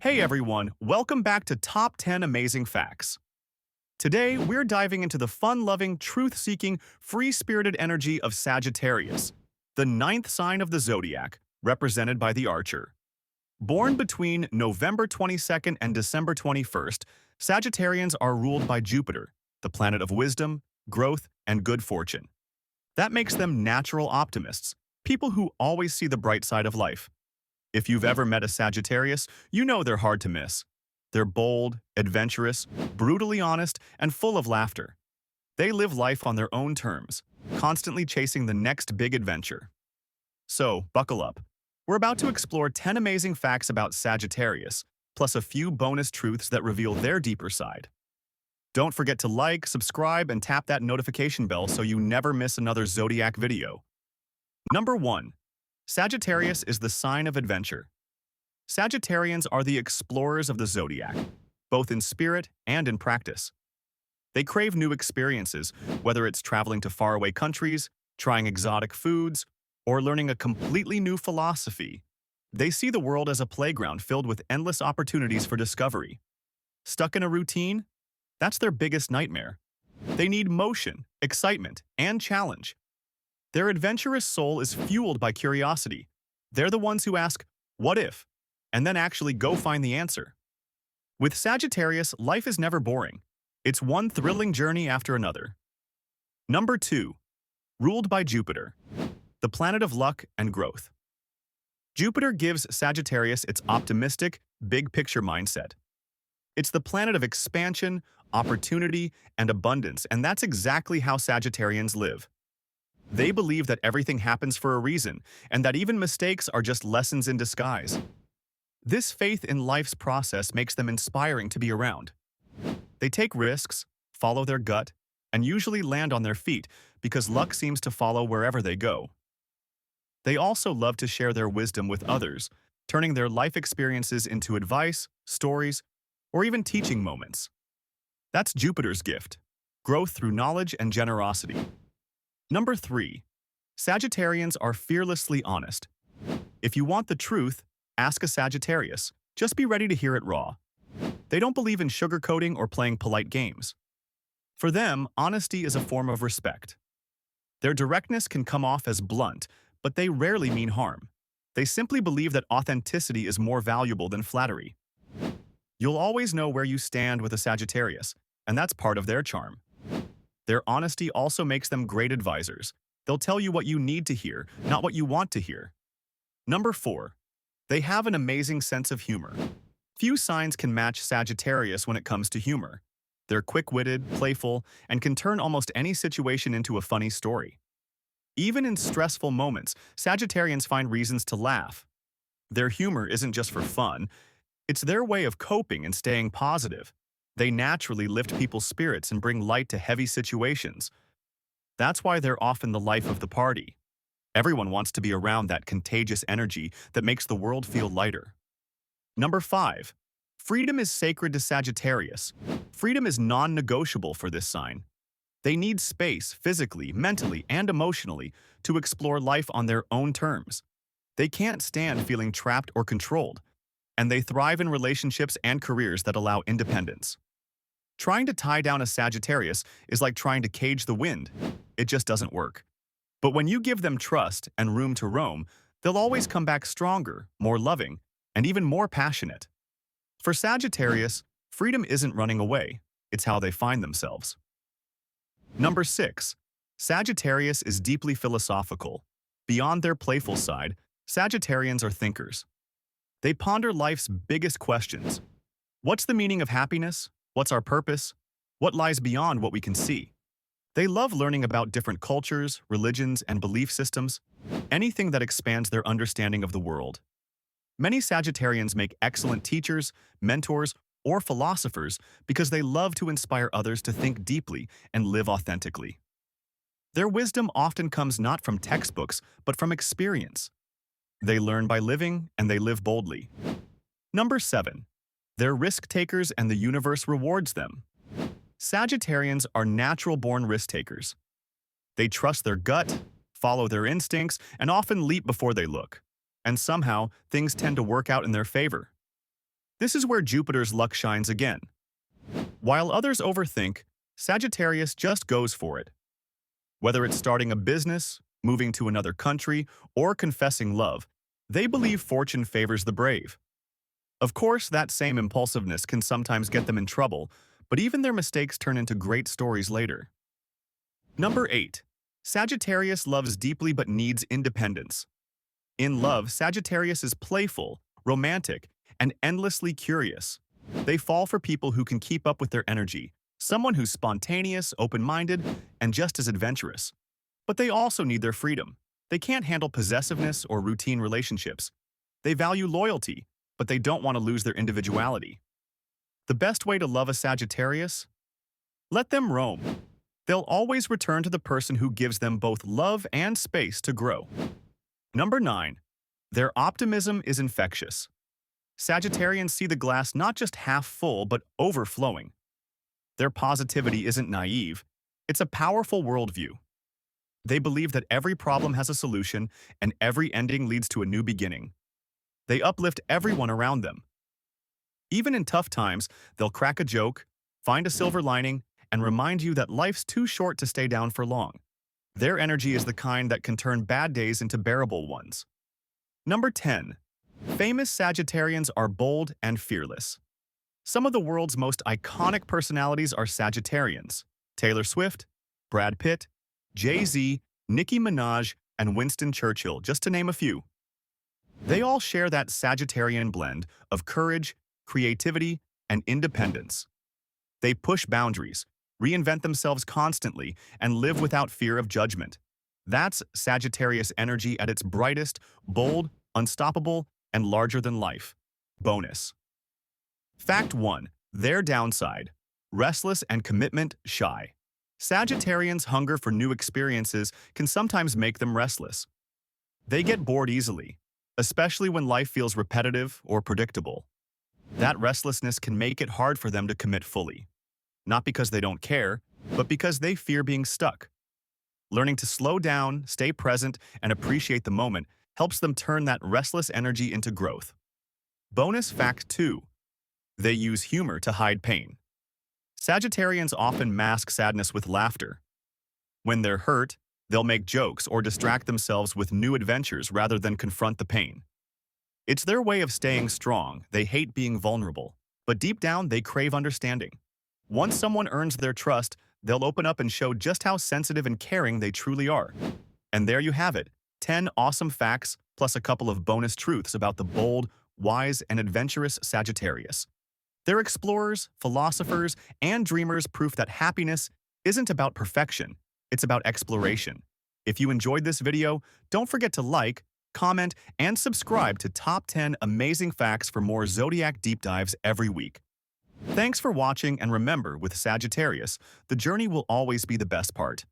Hey everyone, welcome back to Top 10 Amazing Facts. Today, we're diving into the fun-loving, truth-seeking, free-spirited energy of Sagittarius, the ninth sign of the Zodiac, represented by the Archer. Born between November 22nd and December 21st, Sagittarians are ruled by Jupiter, the planet of wisdom, growth, and good fortune. That makes them natural optimists, people who always see the bright side of life. If you've ever met a Sagittarius, you know they're hard to miss. They're bold, adventurous, brutally honest, and full of laughter. They live life on their own terms, constantly chasing the next big adventure. So, buckle up. We're about to explore 10 amazing facts about Sagittarius, plus a few bonus truths that reveal their deeper side. Don't forget to like, subscribe, and tap that notification bell so you never miss another Zodiac video. Number 1. Sagittarius is the sign of adventure. Sagittarians are the explorers of the Zodiac, both in spirit and in practice. They crave new experiences, whether it's traveling to faraway countries, trying exotic foods, or learning a completely new philosophy. They see the world as a playground filled with endless opportunities for discovery. Stuck in a routine? That's their biggest nightmare. They need motion, excitement, and challenge. Their adventurous soul is fueled by curiosity. They're the ones who ask, "What if?" and then actually go find the answer. With Sagittarius, life is never boring. It's one thrilling journey after another. Number 2. Ruled by Jupiter, the planet of luck and growth. Jupiter gives Sagittarius its optimistic, big-picture mindset. It's the planet of expansion, opportunity, and abundance, and that's exactly how Sagittarians live. They believe that everything happens for a reason, and that even mistakes are just lessons in disguise. This faith in life's process makes them inspiring to be around. They take risks, follow their gut, and usually land on their feet because luck seems to follow wherever they go. They also love to share their wisdom with others, turning their life experiences into advice, stories, or even teaching moments. That's Jupiter's gift, growth through knowledge and generosity. Number 3. Sagittarians are fearlessly honest. If you want the truth, ask a Sagittarius. Just be ready to hear it raw. They don't believe in sugarcoating or playing polite games. For them, honesty is a form of respect. Their directness can come off as blunt, but they rarely mean harm. They simply believe that authenticity is more valuable than flattery. You'll always know where you stand with a Sagittarius, and that's part of their charm. Their honesty also makes them great advisors. They'll tell you what you need to hear, not what you want to hear. Number 4. They have an amazing sense of humor. Few signs can match Sagittarius when it comes to humor. They're quick-witted, playful, and can turn almost any situation into a funny story. Even in stressful moments, Sagittarians find reasons to laugh. Their humor isn't just for fun, it's their way of coping and staying positive. They naturally lift people's spirits and bring light to heavy situations. That's why they're often the life of the party. Everyone wants to be around that contagious energy that makes the world feel lighter. Number 5. Freedom is sacred to Sagittarius. Freedom is non-negotiable for this sign. They need space physically, mentally, and emotionally to explore life on their own terms. They can't stand feeling trapped or controlled, and they thrive in relationships and careers that allow independence. Trying to tie down a Sagittarius is like trying to cage the wind. It just doesn't work. But when you give them trust and room to roam, they'll always come back stronger, more loving, and even more passionate. For Sagittarius, freedom isn't running away, it's how they find themselves. Number 6. Sagittarius is deeply philosophical. Beyond their playful side, Sagittarians are thinkers. They ponder life's biggest questions. What's the meaning of happiness? What's our purpose? What lies beyond what we can see? They love learning about different cultures, religions, and belief systems, anything that expands their understanding of the world. Many Sagittarians make excellent teachers, mentors, or philosophers because they love to inspire others to think deeply and live authentically. Their wisdom often comes not from textbooks, but from experience. They learn by living, and they live boldly. Number 7. They're risk-takers and the universe rewards them. Sagittarians are natural-born risk-takers. They trust their gut, follow their instincts, and often leap before they look. And somehow, things tend to work out in their favor. This is where Jupiter's luck shines again. While others overthink, Sagittarius just goes for it. Whether it's starting a business, moving to another country, or confessing love, they believe fortune favors the brave. Of course, that same impulsiveness can sometimes get them in trouble, but even their mistakes turn into great stories later. Number 8. Sagittarius loves deeply but needs independence. In love, Sagittarius is playful, romantic, and endlessly curious. They fall for people who can keep up with their energy, someone who's spontaneous, open-minded, and just as adventurous. But they also need their freedom. They can't handle possessiveness or routine relationships. They value loyalty, but they don't want to lose their individuality. The best way to love a Sagittarius? Let them roam. They'll always return to the person who gives them both love and space to grow. Number 9. Their optimism is infectious. Sagittarians see the glass not just half full, but overflowing. Their positivity isn't naive. It's a powerful worldview. They believe that every problem has a solution and every ending leads to a new beginning. They uplift everyone around them. Even in tough times, they'll crack a joke, find a silver lining, and remind you that life's too short to stay down for long. Their energy is the kind that can turn bad days into bearable ones. Number 10. Famous Sagittarians are bold and fearless. Some of the world's most iconic personalities are Sagittarians: Taylor Swift, Brad Pitt, Jay-Z, Nicki Minaj, and Winston Churchill, just to name a few. They all share that Sagittarian blend of courage, creativity, and independence. They push boundaries, reinvent themselves constantly, and live without fear of judgment. That's Sagittarius energy at its brightest, bold, unstoppable, and larger than life. Bonus. Fact 1. Their downside: restless and commitment shy. Sagittarians' hunger for new experiences can sometimes make them restless. They get bored easily, especially when life feels repetitive or predictable. That restlessness can make it hard for them to commit fully. Not because they don't care, but because they fear being stuck. Learning to slow down, stay present, and appreciate the moment helps them turn that restless energy into growth. Bonus fact 2. They use humor to hide pain. Sagittarians often mask sadness with laughter. When they're hurt, they'll make jokes or distract themselves with new adventures rather than confront the pain. It's their way of staying strong. They hate being vulnerable, but deep down they crave understanding. Once someone earns their trust, they'll open up and show just how sensitive and caring they truly are. And there you have it, 10 awesome facts plus a couple of bonus truths about the bold, wise, and adventurous Sagittarius. They're explorers, philosophers, and dreamers, proof that happiness isn't about perfection, it's about exploration. If you enjoyed this video, don't forget to like, comment, and subscribe to Top 10 Amazing Facts for more Zodiac deep dives every week. Thanks for watching, and remember, with Sagittarius, the journey will always be the best part.